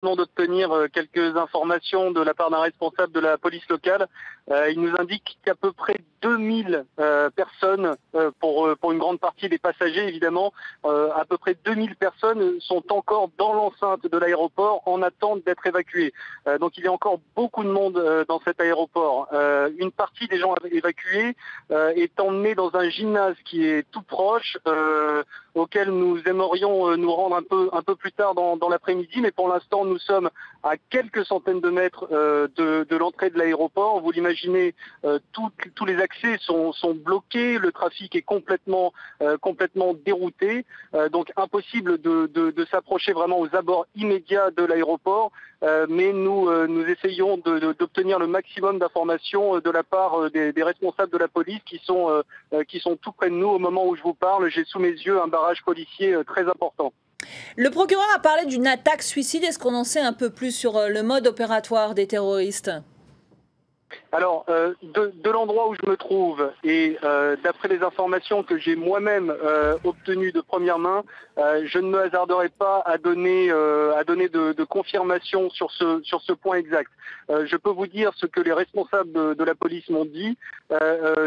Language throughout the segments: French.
d'obtenir quelques informations de la part d'un responsable de la police locale. Il nous indique qu'à peu près 2000 personnes, pour une grande partie des passagers évidemment, à peu près 2000 personnes sont encore dans l'enceinte de l'aéroport en attente d'être évacuées. Donc il y a encore beaucoup de monde dans cet aéroport. Une partie des gens évacués est emmenée dans un gymnase qui est tout proche, auquel nous aimerions nous rendre un peu plus tard dans l'après-midi, mais pour l'instant nous sommes à quelques centaines de mètres de l'entrée de l'aéroport. Vous l'imaginez, tous les accès sont bloqués, le trafic est complètement dérouté, donc impossible de s'approcher vraiment aux abords immédiats de l'aéroport, mais nous essayons d'obtenir le maximum d'informations de la part des responsables de la police qui sont tout près de nous au moment où je vous parle. J'ai sous mes yeux un barrage policier très important. Le procureur a parlé d'une attaque suicide. Est-ce qu'on en sait un peu plus sur le mode opératoire des terroristes ? Alors, de l'endroit où je me trouve et d'après les informations que j'ai moi-même obtenues de première main, je ne me hasarderai pas à donner de confirmation sur ce point exact. Je peux vous dire ce que les responsables de la police m'ont dit.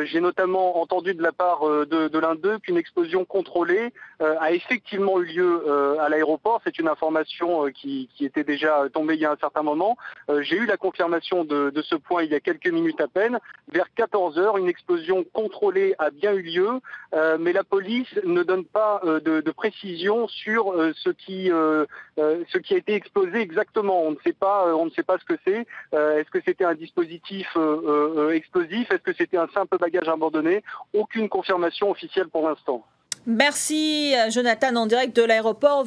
J'ai notamment entendu de la part de l'un d'eux qu'une explosion contrôlée a effectivement eu lieu à l'aéroport. C'est une information qui était déjà tombée il y a un certain moment. J'ai eu la confirmation de ce point il y a quelques minutes à peine. Vers 14 h, une explosion contrôlée a bien eu lieu, mais la police ne donne pas de précision sur ce qui a été explosé exactement. On ne sait pas ce que c'est. Est-ce que c'était un dispositif explosif? Est-ce que c'était un simple bagage abandonné? Aucune confirmation officielle pour l'instant. Merci Jonathan, en direct de l'aéroport.